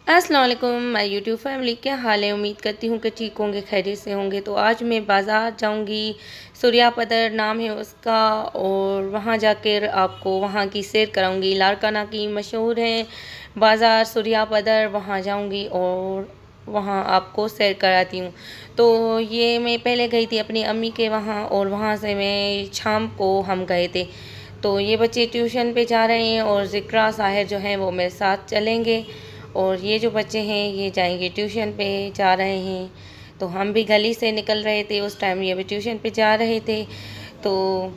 अस्सलाम वालेकुम my YouTube family, क्या हाल है। उम्मीद करती हूँ कि ठीक होंगे, खैरियत से होंगे। तो आज मैं बाज़ार जाऊँगी, सूर्यापदर नाम है उसका, और वहाँ जाकर आपको वहाँ की सैर कराऊँगी। लारकाना की मशहूर है बाज़ार सूर्यापदर, वहाँ जाऊँगी और वहाँ आपको सैर कराती हूँ। तो ये मैं पहले गई थी अपनी अम्मी के वहाँ, और वहाँ से मैं शाम को हम गए थे। तो ये बच्चे ट्यूशन पे जा रहे हैं और ज़िक्रा साहिर जो हैं वो मेरे साथ चलेंगे, और ये जो बच्चे हैं ये जाएंगे ट्यूशन पे जा रहे हैं। तो हम भी गली से निकल रहे थे उस टाइम, ये भी ट्यूशन पे जा रहे थे। तो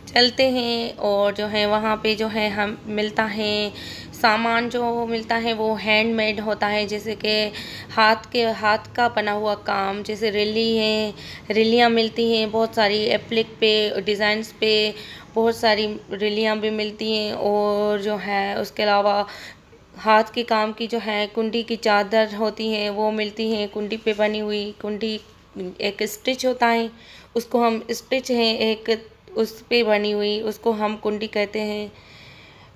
चलते हैं, और जो है वहाँ पे जो है हम मिलता है सामान, जो मिलता है वो हैंडमेड होता है, जैसे कि हाथ का बना हुआ काम, जैसे रिली है, रिलियाँ मिलती हैं बहुत सारी एप्लिक पे डिज़ाइंस पे, बहुत सारी रिलियाँ भी मिलती हैं। और जो है उसके अलावा हाथ के काम की जो है कुंडी की चादर होती हैं वो मिलती हैं, कुंडी पे बनी हुई कुंडी। एक स्टिच होता है, उसको हम स्टिच है एक, उस पे बनी हुई उसको हम कुंडी कहते हैं।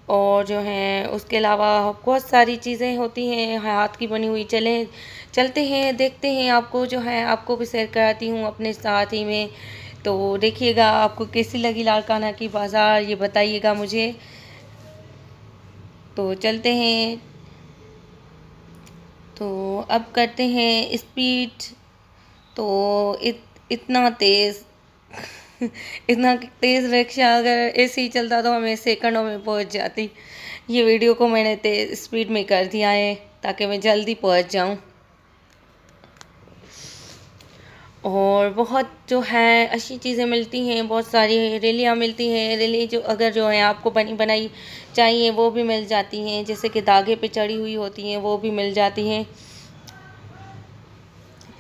और जो है उसके अलावा बहुत सारी चीज़ें होती हैं हाथ की बनी हुई। चलते हैं, देखते हैं, आपको जो है आपको भी शेयर कराती हूँ अपने साथ ही में। तो देखिएगा आपको कैसी लगी लारकाना की बाज़ार, ये बताइएगा मुझे। तो चलते हैं। तो अब करते हैं स्पीड। तो इतना तेज़ इतना तेज़ रिक्शा अगर ऐसे ही चलता तो हमें सेकंडों में पहुंच जाती। ये वीडियो को मैंने तेज़ स्पीड में कर दिया है ताकि मैं जल्दी पहुंच जाऊं। और बहुत जो है अच्छी चीज़ें मिलती हैं, बहुत सारी रेलियाँ मिलती हैं। रेली जो अगर जो है आपको बनी बनाई चाहिए वो भी मिल जाती हैं, जैसे कि धागे पे चढ़ी हुई होती हैं वो भी मिल जाती हैं।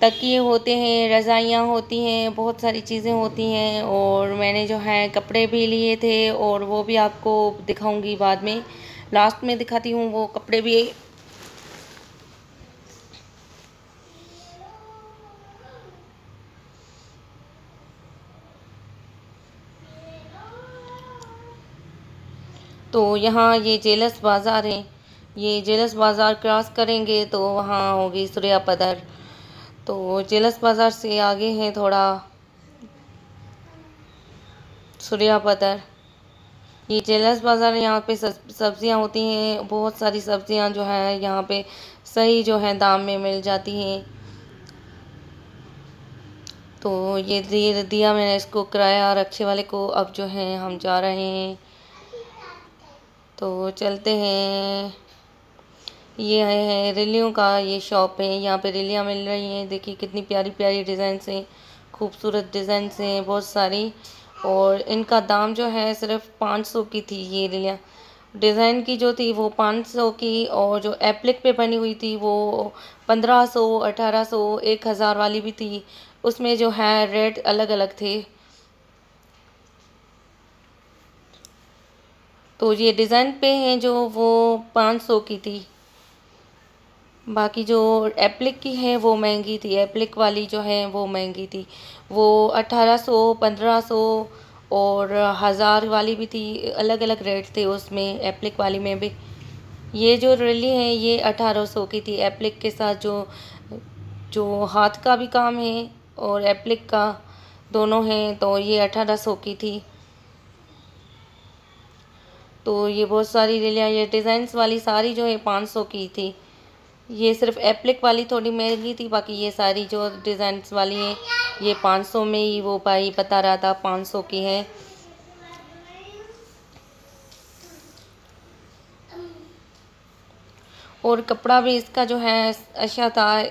तकिए होते हैं, रज़ाइयाँ होती हैं, बहुत सारी चीज़ें होती हैं। और मैंने जो है कपड़े भी लिए थे, और वो भी आपको दिखाऊंगी बाद में, लास्ट में दिखाती हूँ वो कपड़े भी। तो यहाँ ये जेलस बाज़ार है, ये जेलस बाज़ार क्रॉस करेंगे तो वहाँ होगी सूर्यापदर। तो जेलस बाज़ार से आगे है थोड़ा सूर्यापदर। ये जेलस बाज़ार, यहाँ पे सब्जियाँ होती हैं, बहुत सारी सब्जियाँ जो है यहाँ पे सही जो है दाम में मिल जाती हैं। तो ये दे दिया मैंने इसको किराया रिक्शे वाले को। अब जो है हम जा रहे हैं, तो चलते हैं। ये है रिलियों का ये शॉप है, यहाँ पे रिलियाँ मिल रही हैं। देखिए कितनी प्यारी प्यारी डिज़ाइन हैं, खूबसूरत डिज़ाइन हैं बहुत सारी। और इनका दाम जो है सिर्फ 500 की थी ये रिलियाँ। डिज़ाइन की जो थी वो 500 की, और जो एप्लिक पे बनी हुई थी वो 1500, 1800, 1000 वाली भी थी। उसमें जो है रेट अलग अलग थे। तो ये डिज़ाइन पे हैं जो वो 500 की थी। बाकी जो एप्लिक की है वो महंगी थी, एप्लिक वाली जो है वो महंगी थी। वो 1800, 1500 और 1000 वाली भी थी, अलग अलग रेट थे उसमें एप्लिक वाली में भी। ये जो रिली है ये 1800 की थी, एप्लिक के साथ जो जो हाथ का भी काम है और एप्लिक का दोनों हैं, तो ये 1800 की थी। तो ये बहुत सारी रिलियाँ, ये डिज़ाइंस वाली सारी जो है 500 की थी। ये सिर्फ एप्लिक वाली थोड़ी महंगी थी, बाकी ये सारी जो डिज़ाइंस वाली हैं ये 500 में ही, वो भाई बता रहा था 500 की है। और कपड़ा भी इसका जो है अच्छा था,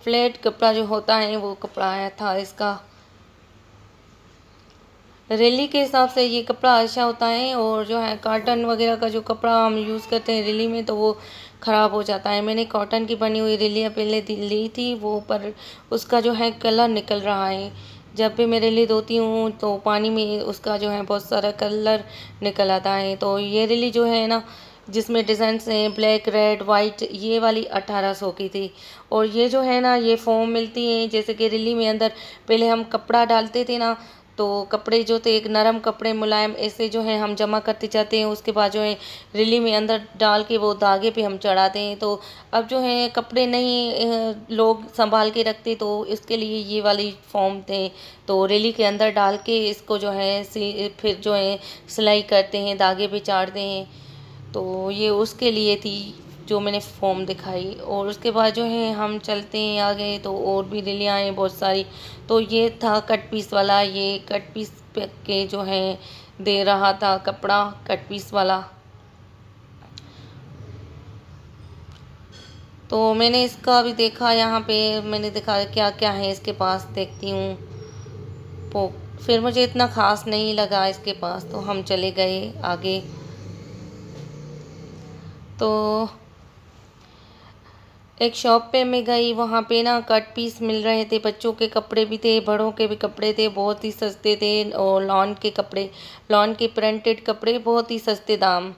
फ्लैट कपड़ा जो होता है वो कपड़ा आया था इसका। रेली के हिसाब से ये कपड़ा अच्छा होता है, और जो है कॉटन वगैरह का जो कपड़ा हम यूज़ करते हैं रेली में तो वो ख़राब हो जाता है। मैंने कॉटन की बनी हुई रेलियाँ पहले ली थी वो, पर उसका जो है कलर निकल रहा है। जब भी मैं रेली धोती हूँ तो पानी में उसका जो है बहुत सारा कलर निकल आता है। तो ये रेली जो है ना, जिसमें डिज़ाइन हैं ब्लैक, रेड, वाइट, ये वाली 1800 की थी। और ये जो है ना ये फोम मिलती है, जैसे कि रेली में अंदर पहले हम कपड़ा डालते थे ना, तो कपड़े जो थे एक नरम कपड़े मुलायम ऐसे जो है हम जमा करते जाते हैं। उसके बाद जो है रिली में अंदर डाल के वो धागे पे हम चढ़ाते हैं। तो अब जो है कपड़े नहीं लोग संभाल के रखते, तो इसके लिए ये वाली फॉर्म थे। तो रिली के अंदर डाल के इसको जो है फिर जो है सिलाई करते हैं, धागे पे चाढ़ते हैं। तो ये उसके लिए थी जो मैंने फॉर्म दिखाई। और उसके बाद जो है हम चलते हैं आगे, तो और भी रिलियाँ हैं बहुत सारी। तो ये था कट पीस वाला, ये कट पीस के जो है दे रहा था कपड़ा कट पीस वाला। तो मैंने इसका भी देखा, यहाँ पे मैंने देखा क्या क्या है इसके पास, देखती हूँ। तो फिर मुझे इतना ख़ास नहीं लगा इसके पास, तो हम चले गए आगे। तो एक शॉप पे मैं गई, वहाँ पे ना कट पीस मिल रहे थे, बच्चों के कपड़े भी थे, बड़ों के भी कपड़े थे, बहुत ही सस्ते थे। और लॉन के कपड़े, लॉन के प्रिंटेड कपड़े बहुत ही सस्ते दाम,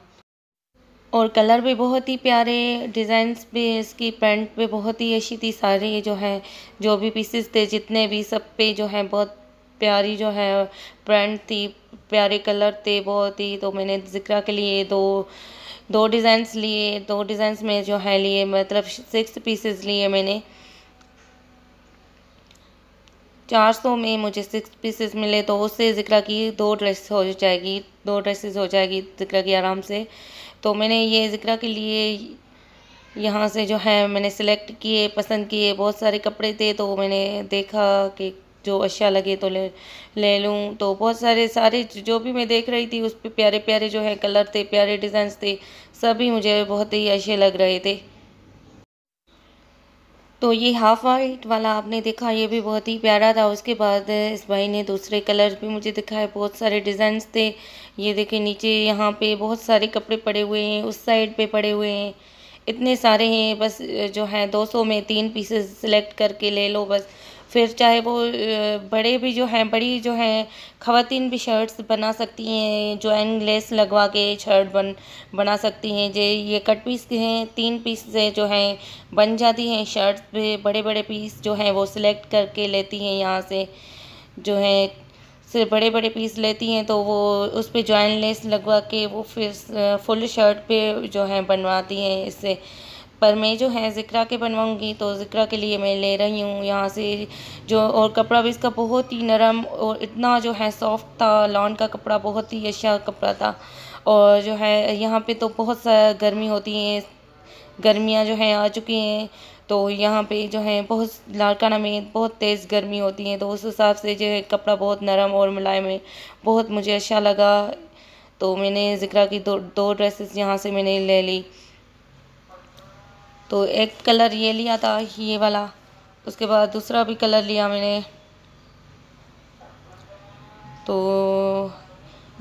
और कलर भी बहुत ही प्यारे, डिज़ाइंस भी इसकी पैंट पे बहुत ही अच्छी थी। सारे जो है जो भी पीसेस थे जितने भी, सब पे जो है बहुत प्यारी जो है प्रिंट थी, प्यारे कलर थे बहुत ही। तो मैंने ज़िक्रा के लिए दो दो डिज़ाइंस लिए, दो डिज़ाइंस में जो है लिए, मतलब 6 पीसेस लिए मैंने। 400 में मुझे 6 पीसेस मिले, तो उससे ज़िक्रा की 2 ड्रेस हो जाएगी, 2 ड्रेसेस हो जाएगी ज़िक्रा की आराम से। तो मैंने ये ज़िक्रा के लिए यहाँ से जो है मैंने सेलेक्ट किए, पसंद किए। बहुत सारे कपड़े थे, तो मैंने देखा कि जो अच्छा लगे तो ले लूँ। तो बहुत सारे जो भी मैं देख रही थी उस पे प्यारे प्यारे जो है कलर थे, प्यारे डिज़ाइंस थे, सभी मुझे बहुत ही अच्छे लग रहे थे। तो ये हाफ वाइट वाला आपने देखा, ये भी बहुत ही प्यारा था। उसके बाद इस भाई ने दूसरे कलर भी मुझे दिखाए, बहुत सारे डिज़ाइंस थे। ये देखिए नीचे यहाँ पे बहुत सारे कपड़े पड़े हुए हैं, उस साइड पे पड़े हुए हैं, इतने सारे हैं। बस जो है 200 में 3 पीसेस सिलेक्ट करके ले लो बस। फिर चाहे वो बड़े भी जो हैं, बड़ी जो हैं ख़वातीन भी शर्ट्स बना सकती हैं, जॉइन लेस लगवा के शर्ट बना सकती हैं। ये कट पीस के हैं, 3 पीस से जो हैं बन जाती हैं शर्ट्स पे। बड़े बड़े पीस जो हैं वो सिलेक्ट करके लेती हैं यहाँ से, जो है से बड़े बड़े पीस लेती हैं, तो वो उस पे जॉइन लेस लगवा के वो फिर फुल शर्ट पे जो है बनवाती हैं इससे। पर मैं जो है ज़िक्रा के बनवाऊँगी, तो ज़िक्रा के लिए मैं ले रही हूँ यहाँ से जो। और कपड़ा भी इसका बहुत ही नरम और इतना जो है सॉफ्ट था, लॉन का कपड़ा बहुत ही अच्छा कपड़ा था। और जो है यहाँ पे तो बहुत सा गर्मी होती है, गर्मियाँ जो हैं आ चुकी हैं, तो यहाँ पे जो है बहुत लाड़काना में बहुत तेज़ गर्मी होती है। तो उस हिसाब से जो है कपड़ा बहुत नरम और मुलायम है, बहुत मुझे अच्छा लगा। तो मैंने ज़िक्रा की दो ड्रेसेस यहाँ से मैंने ले ली। तो एक कलर ये लिया था, ये वाला। उसके बाद दूसरा भी कलर लिया मैंने। तो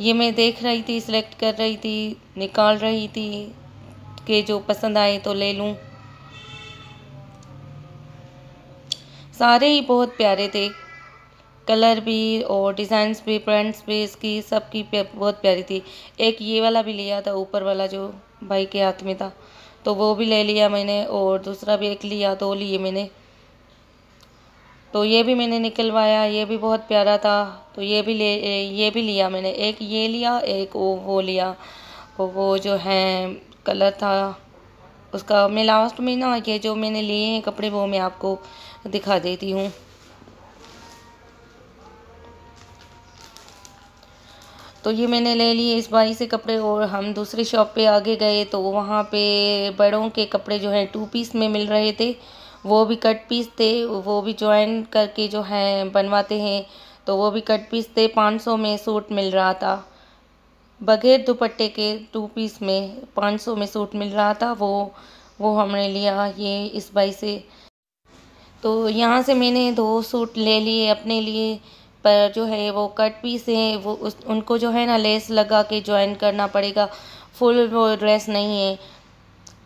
ये मैं देख रही थी, सिलेक्ट कर रही थी, निकाल रही थी कि जो पसंद आए तो ले लूँ। सारे ही बहुत प्यारे थे, कलर भी और डिज़ाइंस भी, प्रिंट्स भी इसकी सबकी बहुत प्यारी थी। एक ये वाला भी लिया था, ऊपर वाला जो भाई के हाथ में था, तो वो भी ले लिया मैंने। और दूसरा भी एक लिया, 2 लिए मैंने। तो ये भी मैंने निकलवाया, ये भी बहुत प्यारा था, तो ये भी लिया मैंने। एक ये लिया, एक वो लिया। वो जो है कलर था उसका, मैं लास्ट में ना ये जो मैंने लिए हैं कपड़े वो मैं आपको दिखा देती हूँ। तो ये मैंने ले लिए इस भाई से कपड़े, और हम दूसरी शॉप पे आगे गए, तो वहाँ पे बड़ों के कपड़े जो है 2 पीस में मिल रहे थे। वो भी कट पीस थे, वो भी जॉइन करके जो है बनवाते हैं, तो वो भी कट पीस थे। 500 में सूट मिल रहा था, बगैर दुपट्टे के 2 पीस में 500 में सूट मिल रहा था। वो हमने लिया ये इस भाई से। तो यहाँ से मैंने 2 सूट ले लिए अपने लिए, पर जो है वो कट पीस हैं, वो उनको जो है ना लेस लगा के जॉइन करना पड़ेगा, फुल वो ड्रेस नहीं है।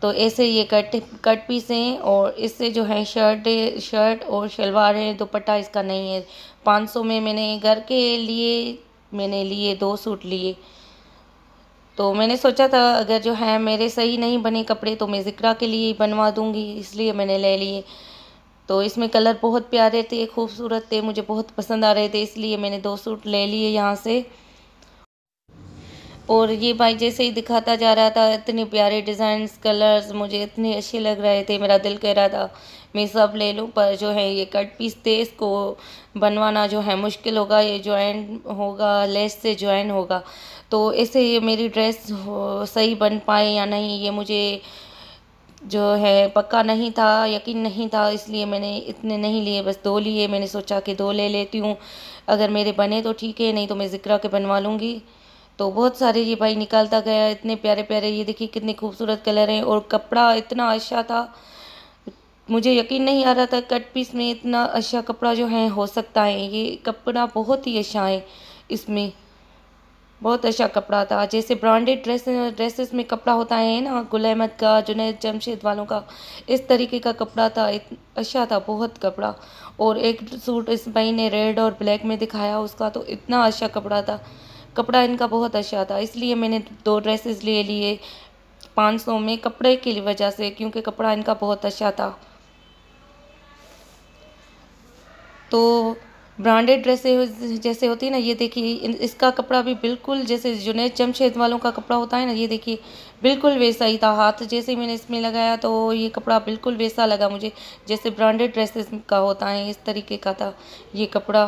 तो ऐसे ये कट पीस हैं, और इससे जो है शर्ट और शलवार है, दुपट्टा इसका नहीं है। 500 में मैंने घर के लिए मैंने लिए 2 सूट लिए। तो मैंने सोचा था अगर जो है मेरे सही नहीं बने कपड़े तो मैं ज़िक्रा के लिए ही बनवा दूँगी, इसलिए मैंने ले लिए। तो इसमें कलर बहुत प्यारे थे, खूबसूरत थे, मुझे बहुत पसंद आ रहे थे, इसलिए मैंने 2 सूट ले लिए यहाँ से। और ये भाई जैसे ही दिखाता जा रहा था, इतने प्यारे डिज़ाइंस, कलर्स मुझे इतने अच्छे लग रहे थे, मेरा दिल कह रहा था मैं सब ले लूँ। पर जो है ये कट पीस थे, इसको बनवाना जो है मुश्किल होगा, ये जॉइन होगा, लेस से जॉइन होगा। तो ऐसे ये मेरी ड्रेस सही बन पाए या नहीं, ये मुझे जो है पक्का नहीं था, यकीन नहीं था, इसलिए मैंने इतने नहीं लिए, बस 2 लिए। मैंने सोचा कि 2 ले लेती हूँ, अगर मेरे बने तो ठीक है, नहीं तो मैं ज़िक्रा के बनवा लूँगी। तो बहुत सारे ये भाई निकालता गया, इतने प्यारे प्यारे, ये देखिए कितने खूबसूरत कलर हैं, और कपड़ा इतना अच्छा था, मुझे यकीन नहीं आ रहा था कट पीस में इतना अच्छा कपड़ा जो है हो सकता है। ये कपड़ा बहुत ही अच्छा है, इसमें बहुत अच्छा कपड़ा था। जैसे ब्रांडेड ड्रेसेस में कपड़ा होता है ना, गुल अहमद का, जुनैद जमशेद वालों का, इस तरीके का कपड़ा था, अच्छा था बहुत कपड़ा। और एक सूट इस भाई ने रेड और ब्लैक में दिखाया उसका, तो इतना अच्छा कपड़ा था, कपड़ा इनका बहुत अच्छा था, इसलिए मैंने 2 ड्रेसेस ले लिए 500 में, कपड़े की वजह से, क्योंकि कपड़ा इनका बहुत अच्छा था। तो ब्रांडेड ड्रेसेस जैसे होती है ना, ये देखिए इसका कपड़ा भी बिल्कुल जैसे जुनैद जमशेद वालों का कपड़ा होता है ना, ये देखिए बिल्कुल वैसा ही था। हाथ जैसे मैंने इसमें लगाया तो ये कपड़ा बिल्कुल वैसा लगा मुझे, जैसे ब्रांडेड ड्रेसेस का होता है, इस तरीके का था ये कपड़ा।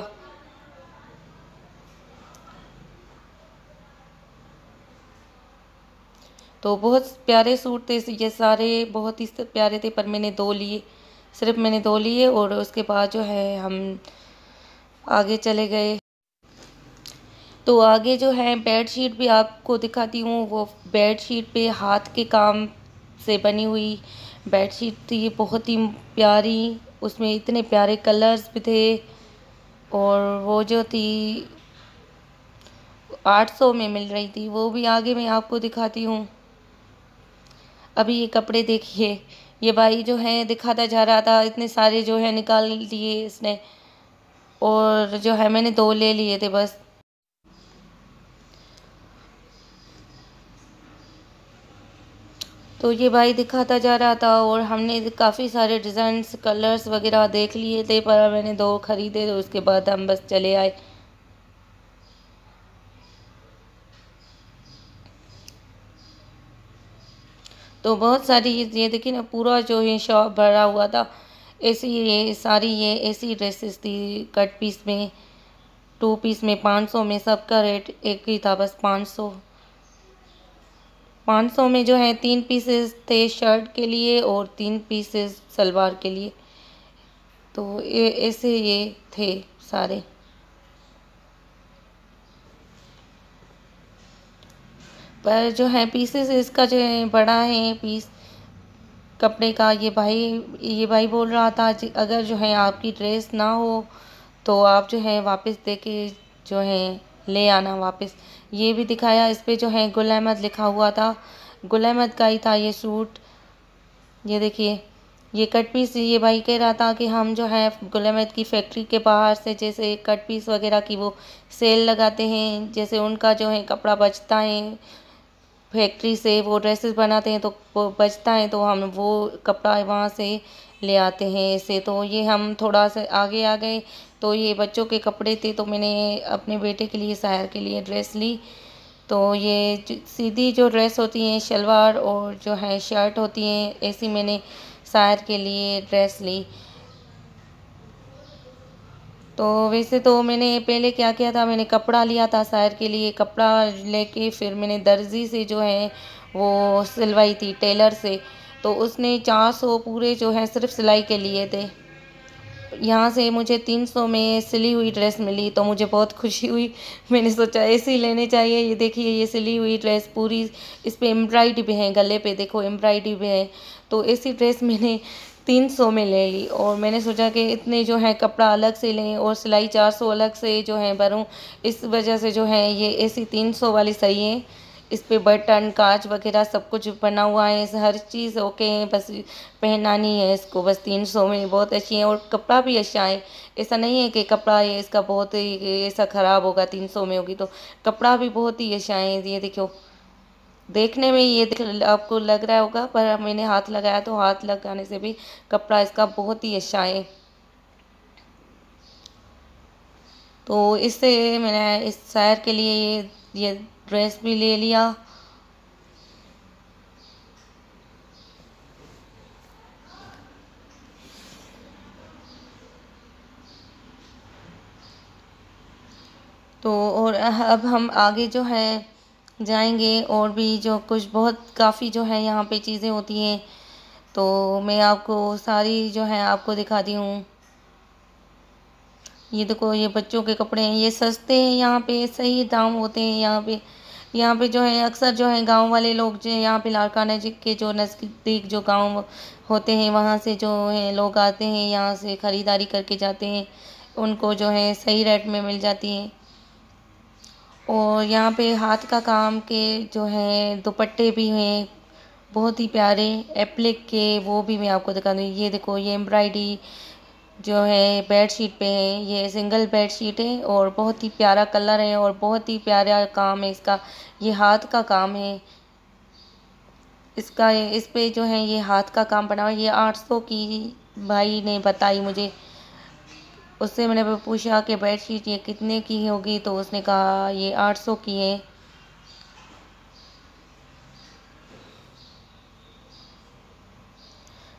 तो बहुत प्यारे सूट थे ये सारे, बहुत ही प्यारे थे, पर मैंने 2 लिए, सिर्फ मैंने 2 लिए। और उसके बाद जो है हम आगे चले गए। तो आगे जो है बेडशीट भी आपको दिखाती हूँ। वो बेडशीट पे हाथ के काम से बनी हुई बेडशीट थी, बहुत ही प्यारी, उसमें इतने प्यारे कलर्स भी थे। और वो जो थी 800 में मिल रही थी, वो भी आगे मैं आपको दिखाती हूँ। अभी ये कपड़े देखिए, ये भाई जो है दिखाता जा रहा था, इतने सारे जो है निकाल दिए इसने, और जो है मैंने 2 ले लिए थे बस। तो ये भाई दिखाता जा रहा था, और हमने काफ़ी सारे डिज़ाइंस, कलर्स वगैरह देख लिए थे, पर मैंने 2 खरीदे, तो उसके बाद हम बस चले आए। तो बहुत सारी ये देखिए ना, पूरा जो ये शॉप भरा हुआ था, ऐसी ये सारी ये ऐसी ड्रेसेस थी कट पीस में, 2 पीस में, 500 में, सबका रेट एक ही था, बस 500। 500 में जो है 3 पीसेस थे शर्ट के लिए और 3 पीसेस सलवार के लिए। तो ये ऐसे ये थे सारे। पर जो है पीसेस इसका जो है बड़ा है पीस कपड़े का। ये भाई बोल रहा था अगर जो है आपकी ड्रेस ना हो तो आप जो है वापस दे के जो है ले आना वापस। ये भी दिखाया, इस पे जो है गुल अहमद लिखा हुआ था, गुल अहमद का ही था ये सूट। ये देखिए, ये कट पीस, ये भाई कह रहा था कि हम जो है गुल अहमद की फैक्ट्री के बाहर से जैसे कट पीस वगैरह की वो सेल लगाते हैं, जैसे उनका जो है कपड़ा बचता है फैक्ट्री से, वो ड्रेसेस बनाते हैं तो वो बचता है, तो हम वो कपड़ा वहाँ से ले आते हैं ऐसे। तो ये हम थोड़ा सा आगे आ गए, तो ये बच्चों के कपड़े थे, तो मैंने अपने बेटे के लिए, सायर के लिए ड्रेस ली। तो ये सीधी जो ड्रेस होती हैं शलवार और जो है शर्ट होती हैं, ऐसी मैंने सायर के लिए ड्रेस ली। तो वैसे तो मैंने पहले क्या किया था, मैंने कपड़ा लिया था सायर के लिए, कपड़ा लेके फिर मैंने दर्जी से जो है वो सिलवाई थी, टेलर से। तो उसने 400 पूरे जो है सिर्फ सिलाई के लिए थे। यहाँ से मुझे 300 में सिली हुई ड्रेस मिली, तो मुझे बहुत खुशी हुई। मैंने सोचा ऐसे ही लेने चाहिए। ये देखिए, ये सिली हुई ड्रेस पूरी, इस पे एम्ब्रॉयडरी भी है, गले पे देखो एम्ब्रॉयडरी भी है। तो ऐसी ड्रेस मैंने 300 में ले ली, और मैंने सोचा कि इतने जो है कपड़ा अलग से लें और सिलाई 400 अलग से जो है भरूँ, इस वजह से जो है ये ऐसी 300 वाली सही है। इस पे बटन, कांच वगैरह सब कुछ बना हुआ है, हर चीज़ ओके है, बस पहनानी है इसको, बस 300 में बहुत अच्छी है। और कपड़ा भी अच्छा है, ऐसा नहीं है कि कपड़ा ये इसका बहुत ही ऐसा ख़राब होगा 300 में होगी, तो कपड़ा भी बहुत ही अच्छा है। ये देखो, देखने में आपको लग रहा होगा, पर मैंने हाथ लगाया तो हाथ लगाने से भी कपड़ा इसका बहुत ही अच्छा है। तो इससे मैंने इस सैर के लिए ये ड्रेस भी ले लिया। तो और अब हम आगे जो है जाएंगे, और भी जो कुछ बहुत काफ़ी जो है यहाँ पे चीज़ें होती हैं, तो मैं आपको सारी जो है आपको दिखाती हूँ। ये देखो, ये बच्चों के कपड़े हैं, ये सस्ते हैं, यहाँ पे सही दाम होते हैं यहाँ पे। यहाँ पे जो है अक्सर जो है गांव वाले लोग जो है यहाँ पे लाड़काना जी के जो नज़दीक जो गांव होते हैं, वहाँ से जो है लोग आते हैं, यहाँ से ख़रीदारी करके जाते हैं, उनको जो है सही रेट में मिल जाती है। और यहाँ पे हाथ का काम के जो है दुपट्टे भी हैं, बहुत ही प्यारे एप्लिक के, वो भी मैं आपको दिखा दूँ। ये देखो, ये एम्ब्रॉयडरी जो है बेड शीट पे है, ये सिंगल बेड शीट है और बहुत ही प्यारा कलर है और बहुत ही प्यारा काम है इसका। ये हाथ का काम है इसका, इस पे जो है ये हाथ का काम बना हुआ है। ये 800 की भाई ने बताई मुझे। उससे मैंने पूछा कि बेडशीट ये कितने की होगी, तो उसने कहा ये 800 की है।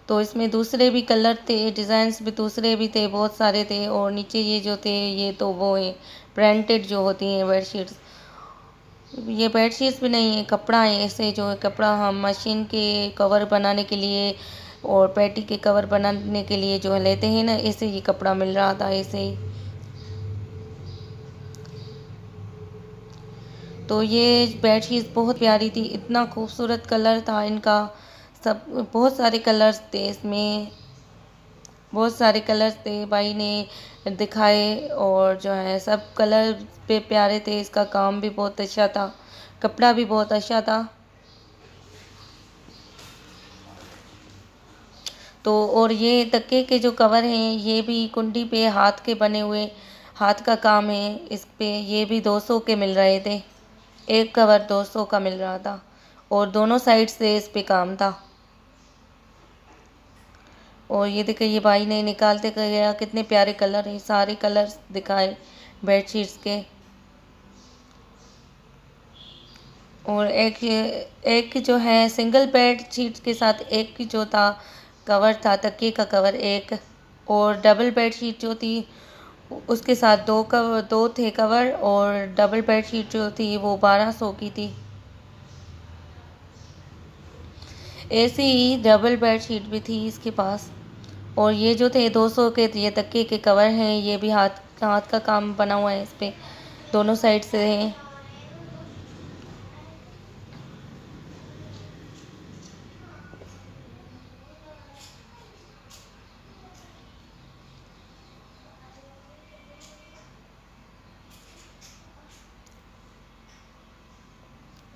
तो इसमें दूसरे भी कलर थे, डिज़ाइंस भी दूसरे भी थे, बहुत सारे थे। और नीचे ये जो थे, ये तो वो है ब्रांडेड जो होती हैं बेडशीट्स। ये बेडशीट्स भी नहीं है, कपड़ा है। ऐसे जो है कपड़ा हम मशीन के कवर बनाने के लिए और पैटी के कवर बनाने के लिए जो है लेते हैं ना, ऐसे ही कपड़ा मिल रहा था ऐसे ही। तो ये बेडशीट बहुत प्यारी थी, इतना खूबसूरत कलर था इनका। सब बहुत सारे कलर्स थे इसमें, बहुत सारे कलर्स थे भाई ने दिखाए, और जो है सब कलर पे प्यारे थे। इसका काम भी बहुत अच्छा था, कपड़ा भी बहुत अच्छा था। तो और ये तकिए के जो कवर हैं, ये भी कुंडी पे हाथ के बने हुए, हाथ का काम है इस पे। ये भी 200 के मिल रहे थे, एक कवर 200 का मिल रहा था, और दोनों साइड से इस पे काम था। और ये देखिए, ये भाई ने निकालते गया, कितने प्यारे कलर हैं, सारे कलर्स दिखाए बेडशीट्स के। और एक एक जो है सिंगल बेड शीट के साथ एक जो था कवर था, तकिए का कवर एक, और डबल बेड शीट जो थी उसके साथ दो थे कवर, और डबल बेड शीट जो थी वो 1200 की थी। ऐसी ही डबल बेड शीट भी थी इसके पास। और ये जो थे 200 के, ये तकिए के कवर हैं, ये भी हाथ हाथ का काम बना हुआ है इस पे, दोनों साइड से हैं।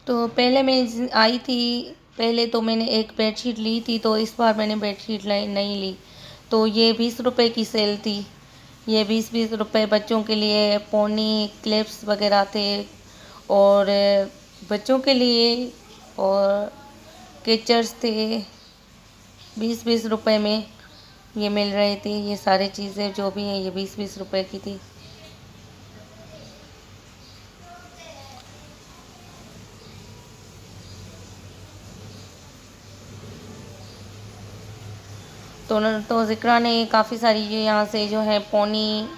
तो पहले मैं आई थी, पहले तो मैंने एक बेडशीट ली थी, तो इस बार मैंने बेडशीट नहीं ली। तो ये 20 रुपए की सेल थी, ये 20-20 रुपए बच्चों के लिए पोनी क्लिप्स वगैरह थे, और बच्चों के लिए और केचर्स थे। 20-20 रुपए में ये मिल रही थी, ये सारी चीज़ें जो भी हैं ये 20-20 रुपए की थी। तो ज़िक्रा ने काफ़ी सारी ये यहाँ से जो है पोनी,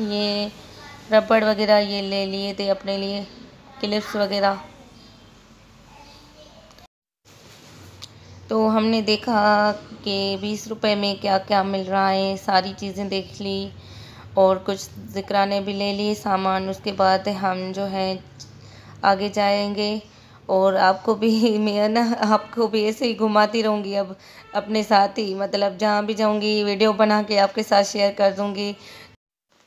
ये रबड़ वगैरह ये ले लिए थे अपने लिए, क्लिप्स वगैरह। तो हमने देखा कि 20 रुपए में क्या क्या मिल रहा है, सारी चीज़ें देख ली, और कुछ ज़िक्रा ने भी ले लिए सामान। उसके बाद हम जो है आगे जाएंगे, और आपको भी मैं ना आपको भी ऐसे ही घुमाती रहूँगी अब अपने साथ ही, मतलब जहाँ भी जाऊँगी वीडियो बना के आपके साथ शेयर कर दूँगी।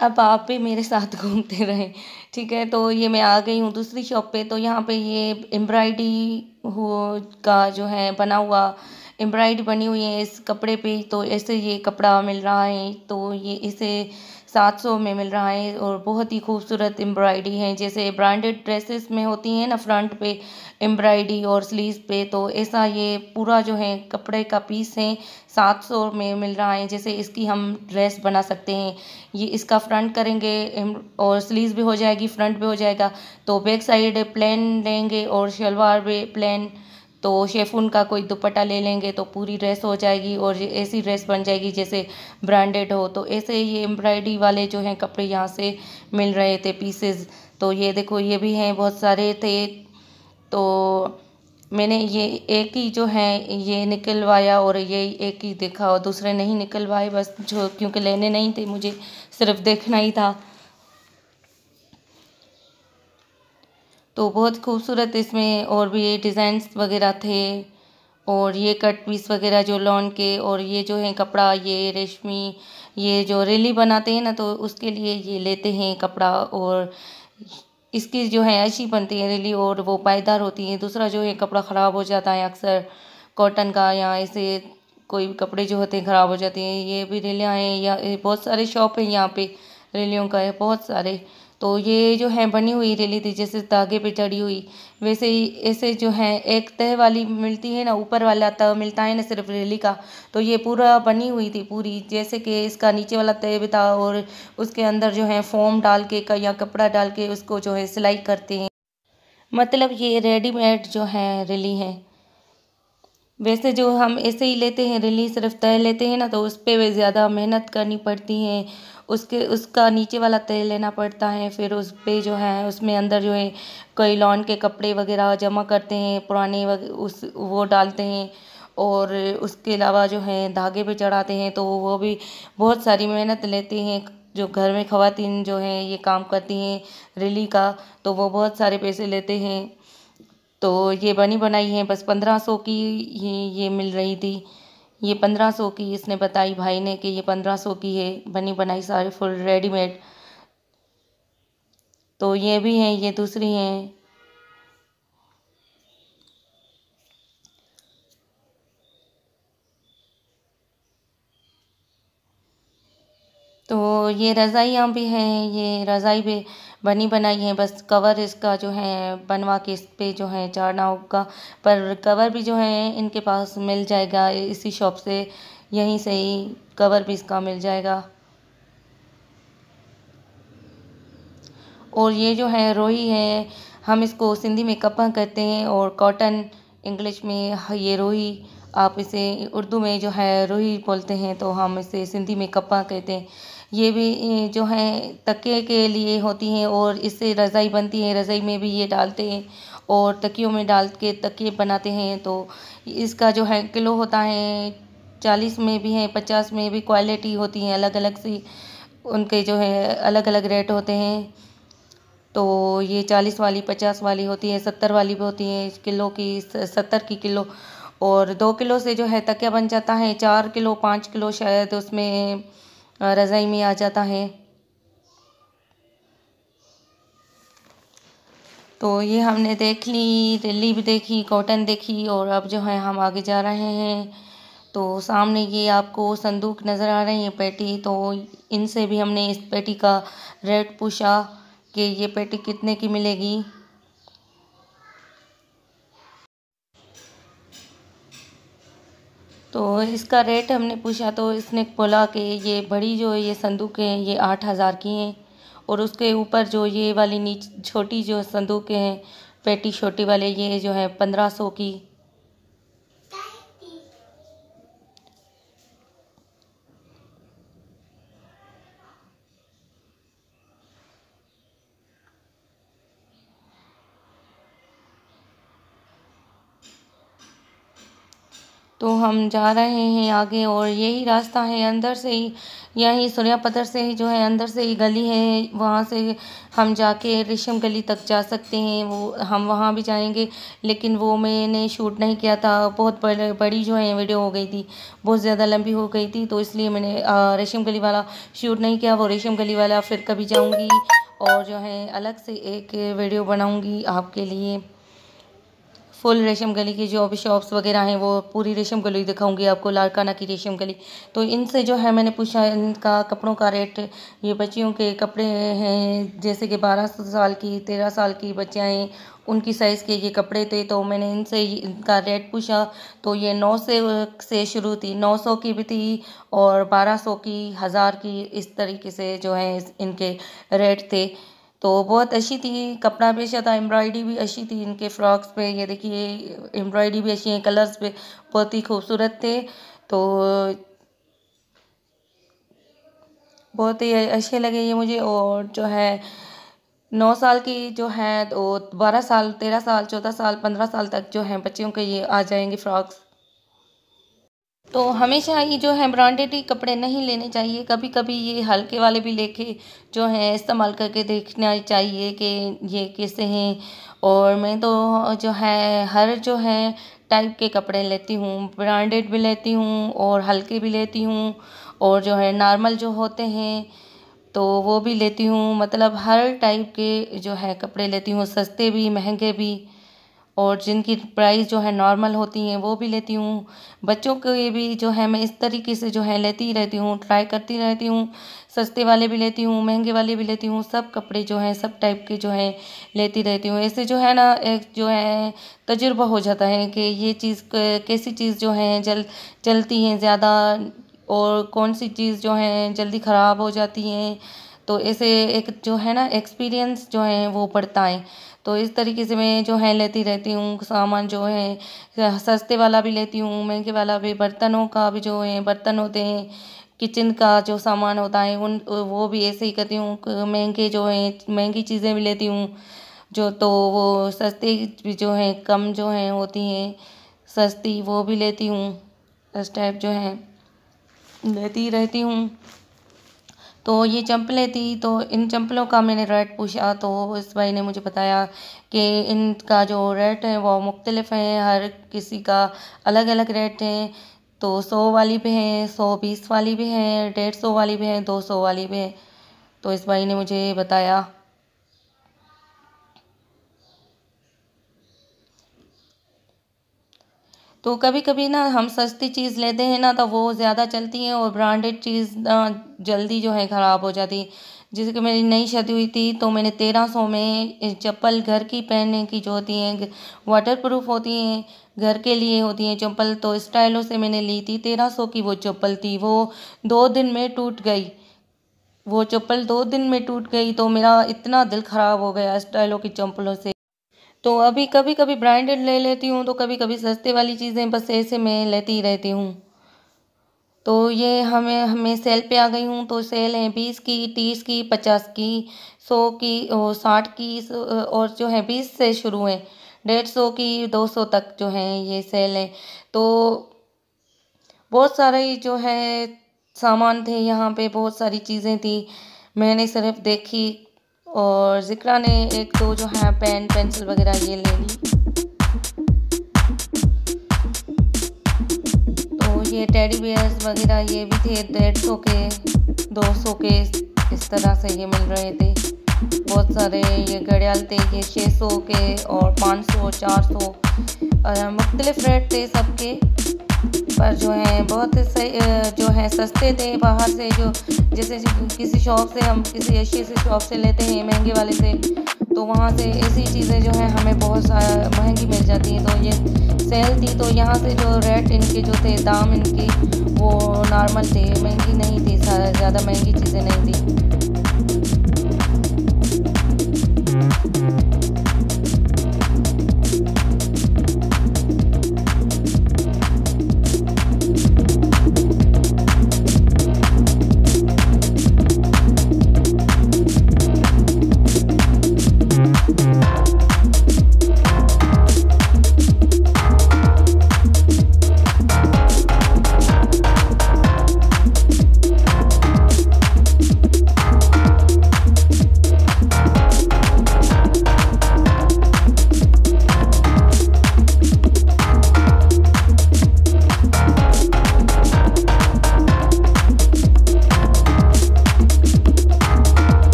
अब आप भी मेरे साथ घूमते रहें, ठीक है। तो ये मैं आ गई हूँ दूसरी शॉप पे। तो यहाँ पे ये एम्ब्रॉयडरी हो का जो है बना हुआ, एम्ब्रॉयडरी बनी हुई है इस कपड़े पे, तो ऐसे ये कपड़ा मिल रहा है। तो ये इसे 700 में मिल रहा है और बहुत ही खूबसूरत एम्ब्रॉयडरी है। जैसे ब्रांडेड ड्रेसेस में होती है ना फ्रंट पे एम्ब्रॉयडरी और स्लीव्स पे, तो ऐसा ये पूरा जो है कपड़े का पीस है 700 में मिल रहा है। जैसे इसकी हम ड्रेस बना सकते हैं। ये इसका फ्रंट करेंगे और स्लीव्स भी हो जाएगी, फ्रंट भी हो जाएगा। तो बैक साइड प्लेन लेंगे और शलवार भी प्लेन, तो शेफून का कोई दुपट्टा ले लेंगे तो पूरी ड्रेस हो जाएगी और ये ऐसी ड्रेस बन जाएगी जैसे ब्रांडेड हो। तो ऐसे ये एम्ब्रॉयडरी वाले जो हैं कपड़े यहाँ से मिल रहे थे पीसेस। तो ये देखो ये भी हैं, बहुत सारे थे। तो मैंने ये एक ही जो है ये निकलवाया और ये एक ही देखा और दूसरे नहीं निकलवाए, बस जो क्योंकि लेने नहीं थे मुझे, सिर्फ देखना ही था। तो बहुत खूबसूरत इसमें और भी डिज़ाइंस वगैरह थे। और ये कट पीस वगैरह जो लॉन के, और ये जो है कपड़ा ये रेशमी, ये जो रेली बनाते हैं ना तो उसके लिए ये लेते हैं कपड़ा। और इसकी जो है अच्छी बनती है रेली और वो पायदार होती है। दूसरा जो है कपड़ा ख़राब हो जाता है अक्सर, कॉटन का या ऐसे कोई कपड़े जो होते हैं ख़राब हो जाते हैं। ये भी रेलियाँ हैं, या बहुत सारे शॉप हैं यहाँ पे रेलियों का है बहुत सारे। तो ये जो है बनी हुई रेली थी जैसे धागे पे चढ़ी हुई, वैसे ही ऐसे जो है एक तह वाली मिलती है ना, ऊपर वाला तह मिलता है ना सिर्फ रेली का, तो ये पूरा बनी हुई थी पूरी। जैसे कि इसका नीचे वाला तह भी था और उसके अंदर जो है फोम डाल के या कपड़ा डाल के उसको जो है सिलाई करते हैं। मतलब ये रेडीमेड जो है रेली है। वैसे जो हम ऐसे ही लेते हैं रेली, सिर्फ तह लेते हैं ना तो उस पर ज़्यादा मेहनत करनी पड़ती है। उसका नीचे वाला तह लेना पड़ता है, फिर उस पे जो है उसमें अंदर जो है कोई लॉन के कपड़े वगैरह जमा करते हैं पुराने उस वो डालते हैं। और उसके अलावा जो है धागे पे चढ़ाते हैं, तो वो भी बहुत सारी मेहनत लेते हैं। जो घर में ख़वातीन जो हैं ये काम करती हैं रेली का, तो वो बहुत सारे पैसे लेते हैं। तो ये बनी बनाई है बस 1500 की ये मिल रही थी। ये 1500 की इसने बताई भाई ने कि ये 1500 की है बनी बनाई सारी फुल रेडीमेड। तो ये भी हैं, ये दूसरी हैं। तो ये रज़ाइयाँ भी हैं, ये रज़ाई भी बनी बनाई है, बस कवर इसका जो है बनवा के इस पे जो है चाढ़ना होगा। पर कवर भी जो है इनके पास मिल जाएगा इसी शॉप से, यहीं से ही कवर भी इसका मिल जाएगा। और ये जो है रोही है, हम इसको सिंधी में कपा कहते हैं और कॉटन इंग्लिश में ये रोही, आप इसे उर्दू में जो है रोही बोलते हैं, तो हम इसे सिंधी में कपा कहते हैं। ये भी जो है तकिए के लिए होती हैं और इससे रज़ाई बनती है, रज़ाई में भी ये डालते हैं और तकियों में डाल के तकिए बनाते हैं। तो इसका जो है किलो होता है 40 में भी है, 50 में भी, क्वालिटी होती है अलग अलग सी, उनके जो है अलग अलग रेट होते हैं। तो ये 40 वाली 50 वाली होती है, 70 वाली भी होती है किलो की, 70 की किलो। और 2 किलो से जो है तकिया बन जाता है, 4 किलो 5 किलो शायद उसमें रज़ाई में आ जाता है। तो ये हमने देख ली, दिल्ली भी देखी, कॉटन देखी, और अब जो है हम आगे जा रहे हैं। तो सामने ये आपको संदूक नज़र आ रहे हैं पेटी, तो इनसे भी हमने इस पेटी का रेट पूछा कि ये पेटी कितने की मिलेगी। तो इसका रेट हमने पूछा तो इसने बोला कि ये बड़ी जो ये संदूक है ये 8000 की हैं, और उसके ऊपर जो ये वाली नीच छोटी जो संदूक है पेटी छोटी वाले, ये जो है 1500 की। तो हम जा रहे हैं आगे और यही रास्ता है अंदर से ही, यही सूर्यापत्तर से ही जो है अंदर से ही गली है, वहाँ से हम जाके रेशम गली तक जा सकते हैं। वो हम वहाँ भी जाएंगे, लेकिन वो मैंने शूट नहीं किया था, बहुत बड़ी जो है वीडियो हो गई थी, बहुत ज़्यादा लंबी हो गई थी, तो इसलिए मैंने रेशम गली वाला शूट नहीं किया। वो रेशम गली वाला फिर कभी जाऊँगी और जो है अलग से एक वीडियो बनाऊँगी आपके लिए। फुल रेशम गली की जो भी शॉप्स वगैरह हैं, वो पूरी रेशम गली दिखाऊंगी आपको, लारकाना की रेशम गली। तो इनसे जो है मैंने पूछा इनका कपड़ों का रेट। ये बच्चियों के कपड़े हैं, जैसे कि 12 साल की 13 साल की बच्चियाँ हैं, उनकी साइज़ के ये कपड़े थे। तो मैंने इनसे इनका रेट पूछा, तो ये 9 से शुरू थी, 900 की भी थी और 1200 की, 1000 की, इस तरीके से जो है इनके रेट थे। तो बहुत अच्छी थी, कपड़ा भी अच्छा था, एम्ब्रॉयडरी भी अच्छी थी इनके फ्रॉक्स पे। ये देखिए एम्ब्रॉयडरी भी अच्छी है, कलर्स पे बहुत ही खूबसूरत थे। तो बहुत ही अच्छे लगे ये मुझे। और जो है 9 साल की जो है, तो 12 साल, 13 साल, 14 साल, 15 साल तक जो है बच्चियों के ये आ जाएंगे फ्रॉक्स। तो हमेशा ही जो है ब्रांडेड ही कपड़े नहीं लेने चाहिए, कभी कभी ये हल्के वाले भी लेके जो है इस्तेमाल करके देखना चाहिए कि ये कैसे हैं। और मैं तो जो है हर जो है टाइप के कपड़े लेती हूँ, ब्रांडेड भी लेती हूँ और हल्के भी लेती हूँ, और जो है नॉर्मल जो होते हैं तो वो भी लेती हूँ। मतलब हर टाइप के जो है कपड़े लेती हूँ, सस्ते भी महंगे भी, और जिनकी प्राइस जो है नॉर्मल होती हैं वो भी लेती हूँ। बच्चों के भी जो है मैं इस तरीके से जो है लेती ही रहती हूँ, ट्राई करती रहती हूँ। सस्ते वाले भी लेती हूँ, महंगे वाले भी लेती हूँ, सब कपड़े जो हैं सब टाइप के जो है लेती रहती हूँ। ऐसे जो है ना एक जो है तजुर्बा हो जाता है कि ये चीज़ कैसी चीज़ जो है चलती हैं ज़्यादा, और कौन सी चीज़ जो है जल्दी ख़राब हो जाती हैं। तो ऐसे एक जो है ना एक्सपीरियंस जो है वो बढ़ता है। तो इस तरीके से मैं जो है लेती रहती हूँ सामान, जो है सस्ते वाला भी लेती हूँ, महंगे वाला भी। बर्तनों का भी जो है बर्तन होते हैं, किचन का जो सामान होता है उन वो भी ऐसे ही करती हूँ। महंगे जो है महंगी चीज़ें भी लेती हूँ, जो तो वो सस्ते भी जो है कम जो है होती हैं सस्ती, वो भी लेती हूँ। इस टाइप जो है लेती रहती हूँ। तो ये चंपलें थी, तो इन चंपलों का मैंने रेट पूछा, तो इस भाई ने मुझे बताया कि इनका जो रेट है वो मुख्तलिफ है, हर किसी का अलग अलग रेट है। तो 100 वाली भी है, 120 वाली भी है, 150 वाली भी है, 200 वाली भी है। तो इस भाई ने मुझे बताया। तो कभी कभी ना हम सस्ती चीज़ लेते हैं ना, तो वो ज़्यादा चलती हैं, और ब्रांडेड चीज़ ना जल्दी जो है ख़राब हो जाती। जैसे कि मेरी नई शादी हुई थी, तो मैंने 1300 में चप्पल घर की पहनने की जो होती हैं वाटर प्रूफ होती हैं, घर के लिए होती हैं चप्पल, तो स्टाइलों से मैंने ली थी। 1300 की वो चप्पल थी, वो 2 दिन में टूट गई। वो चप्पल 2 दिन में टूट गई, तो मेरा इतना दिल ख़राब हो गया स्टाइलों की चप्पलों से। तो अभी कभी कभी ब्रांडेड ले लेती हूँ, तो कभी कभी सस्ते वाली चीज़ें, बस ऐसे मैं लेती ही रहती हूँ। तो ये हमें हमें सेल पे आ गई हूँ, तो सेल है 20 की, 30 की, 50 की, 100 की और 60 की, और जो है 20 से शुरू है, 150 की, 200 तक जो है ये सेल है। तो बहुत सारे जो है सामान थे यहाँ पे, बहुत सारी चीज़ें थी, मैंने सिर्फ देखी। और जिक्रा ने एक दो जो है पेन पेंसिल वगैरह ये ले ली। तो ये टेडी बियर्स वगैरह ये भी थे 150 के, 200 के, इस तरह से ये मिल रहे थे। बहुत सारे ये घड़ियाल थे, ये 600 के और 500, 400, और मुख्तलिफ रेट थे सबके। पर जो है बहुत सही जो है सस्ते थे बाहर से, जो जैसे किसी शॉप से हम किसी अच्छी से शॉप से लेते हैं महंगे वाले से, तो वहाँ से ऐसी चीज़ें जो है हमें बहुत महंगी मिल जाती हैं। तो ये सेल थी, तो यहाँ से जो रेट इनके जो थे, दाम इनके वो नॉर्मल थे, महंगी नहीं थी, ज़्यादा महंगी चीज़ें नहीं थी।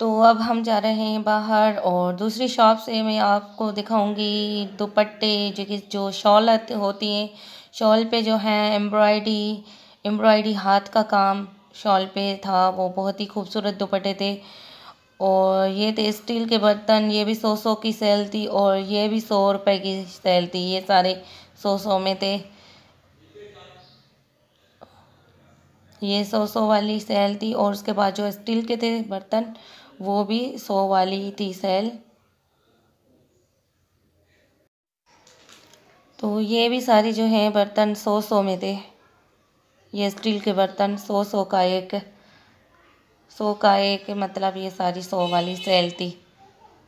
तो अब हम जा रहे हैं बाहर और दूसरी शॉप से मैं आपको दिखाऊंगी दुपट्टे जो शॉल होती हैं। शॉल पे जो है एम्ब्रॉयडरी हाथ का काम शॉल पे था, वो बहुत ही खूबसूरत दुपट्टे थे। और ये थे स्टील के बर्तन, ये भी 100 की सेल थी और ये भी 100 रुपए की सेल थी। ये सारे 100 में थे। ये 100 वाली सेल थी और उसके बाद जो स्टील के थे बर्तन वो भी 100 वाली थी सेल। तो ये भी सारी जो है बर्तन 100 में थे। ये स्टील के बर्तन 100 का एक, 100 का एक, मतलब ये सारी 100 वाली सेल थी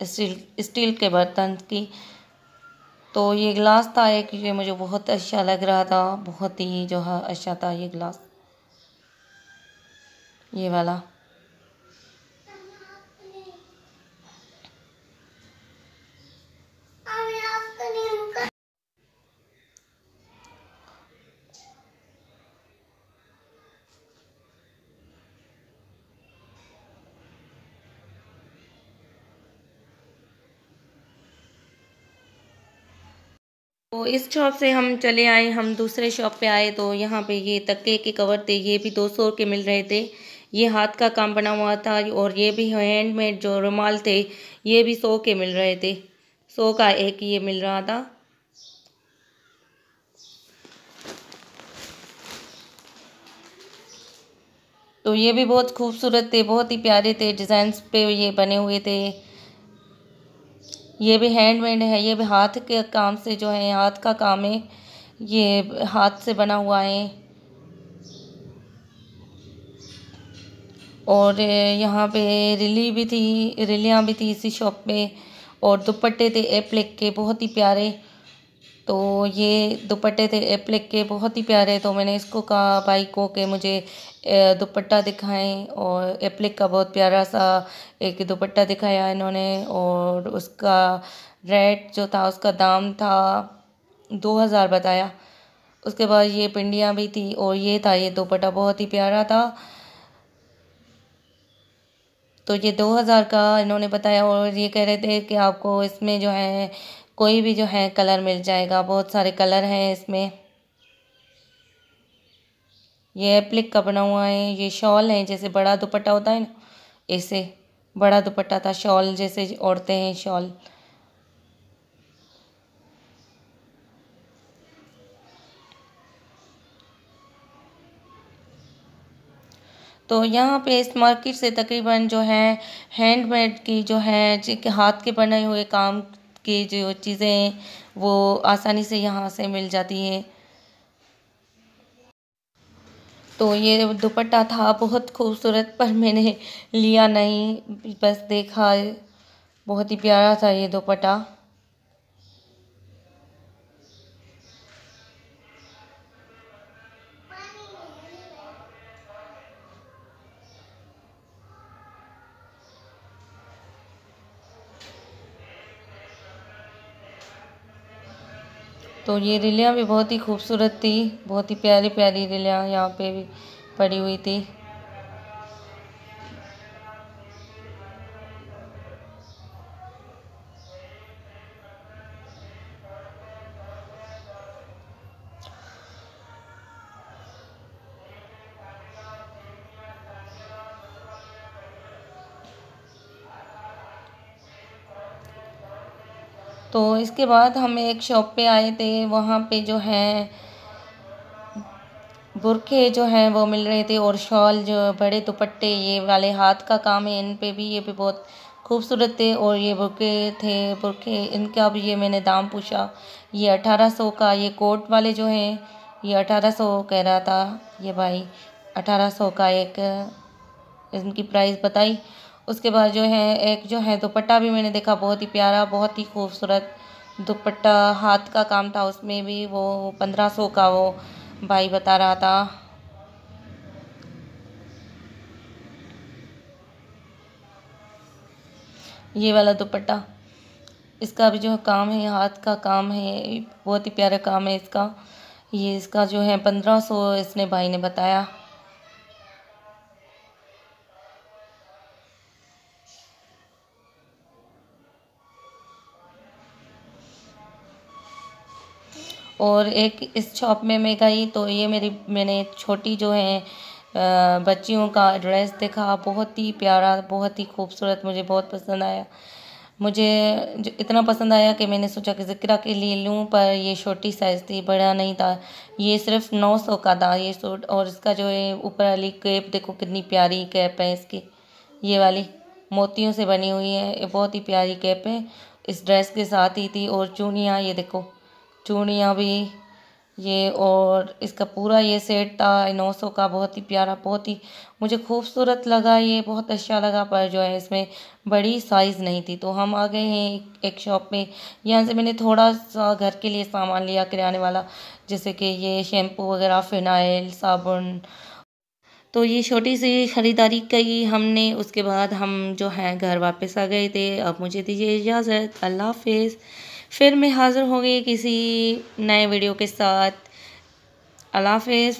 स्टील के बर्तन की। तो ये गिलास था एक, ये मुझे बहुत अच्छा लग रहा था, बहुत ही जो है अच्छा था ये गिलास, ये वाला। तो इस शॉप से हम चले आए, हम दूसरे शॉप पे आए तो यहाँ पे ये तकिए के कवर थे, ये भी 200 के मिल रहे थे। ये हाथ का काम बना हुआ था और ये भी हैंडमेड जो रुमाल थे ये भी 100 के मिल रहे थे। 100 का एक ये मिल रहा था। तो ये भी बहुत खूबसूरत थे, बहुत ही प्यारे थे, डिज़ाइंस पे ये बने हुए थे। ये भी हैंडमेड है, ये भी हाथ के काम से जो है, हाथ का काम है, ये हाथ से बना हुआ है। और यहाँ पे रिलियाँ भी थी इसी शॉप में। और दुपट्टे थे एप्लिक के बहुत ही प्यारे। तो ये दुपट्टे थे एप्लिक के बहुत ही प्यारे। तो मैंने इसको कहा भाई को कि मुझे दुपट्टा दिखाएं, और एप्लिक का बहुत प्यारा सा एक दुपट्टा दिखाया इन्होंने। और उसका रेट जो था, उसका दाम था 2000 बताया। उसके बाद ये पिंडियाँ भी थी और ये था, ये दुपट्टा बहुत ही प्यारा था। तो ये 2000 का इन्होंने बताया और ये कह रहे थे कि आपको इसमें जो है कोई भी जो है कलर मिल जाएगा, बहुत सारे कलर हैं इसमें। ये एप्लिक का बना हुआ है, ये शॉल है, जैसे बड़ा दुपट्टा होता है ना, ऐसे बड़ा दुपट्टा था, शॉल जैसे ओढ़ते हैं शॉल। तो यहाँ पे इस मार्केट से तकरीबन जो है हैंडमेड की जो है हाथ के बने हुए काम की जो चीज़ें हैं वो आसानी से यहाँ से मिल जाती हैं। तो ये दुपट्टा था बहुत खूबसूरत, पर मैंने लिया नहीं, बस देखा। बहुत ही प्यारा था ये दुपट्टा। तो ये रिलियाँ भी बहुत ही खूबसूरत थी, बहुत ही प्यारी प्यारी रिलियाँ यहाँ पे भी पड़ी हुई थी। तो इसके बाद हम एक शॉप पे आए थे, वहाँ पे जो है बुरखे जो हैं वो मिल रहे थे और शॉल, जो बड़े दुपट्टे ये वाले हाथ का काम है इन पे भी, ये भी बहुत खूबसूरत थे। और ये बुरखे इनका भी ये मैंने दाम पूछा, ये 1800 का, ये कोट वाले जो हैं ये 1800 कह रहा था ये भाई, 1800 का एक इनकी प्राइस बताई। उसके बाद जो है एक जो है दुपट्टा भी मैंने देखा, बहुत ही प्यारा, बहुत ही खूबसूरत दुपट्टा, हाथ का काम था उसमें भी, वो 1500 का वो भाई बता रहा था। ये वाला दुपट्टा, इसका भी जो काम है हाथ का काम है, बहुत ही प्यारा काम है इसका। ये इसका जो है 1500 इसने भाई ने बताया। और एक इस शॉप में मैं गई तो ये मैंने छोटी जो है बच्चियों का ड्रेस देखा, बहुत ही प्यारा, बहुत ही खूबसूरत, मुझे बहुत पसंद आया। मुझे इतना पसंद आया कि मैंने सोचा कि ज़िक्रा के लिए लूँ, पर ये छोटी साइज़ थी, बड़ा नहीं था। ये सिर्फ 900 का था ये सूट। और इसका जो है ऊपर वाली कैप देखो कितनी प्यारी कैप है इसकी, ये वाली मोतियों से बनी हुई है, ये बहुत ही प्यारी कैप है। इस ड्रेस के साथ ही थी। और चूड़ियाँ ये देखो, चूड़ियाँ भी ये, और इसका पूरा ये सेट था 900 का, बहुत ही प्यारा, बहुत ही मुझे खूबसूरत लगा, ये बहुत अच्छा लगा। पर जो है इसमें बड़ी साइज़ नहीं थी। तो हम आ गए हैं एक शॉप में। यहाँ से मैंने थोड़ा सा घर के लिए सामान लिया किराने वाला, जैसे कि ये शैम्पू वगैरह, फिनाइल, साबुन। तो ये छोटी सी ख़रीदारी की हमने। उसके बाद हम जो है घर वापस आ गए थे। अब मुझे दीजिए इजाज़त, अल्लाह हाफिज़। फिर मैं हाज़िर हो गई किसी नए वीडियो के साथ। अल्लाह हाफिज़।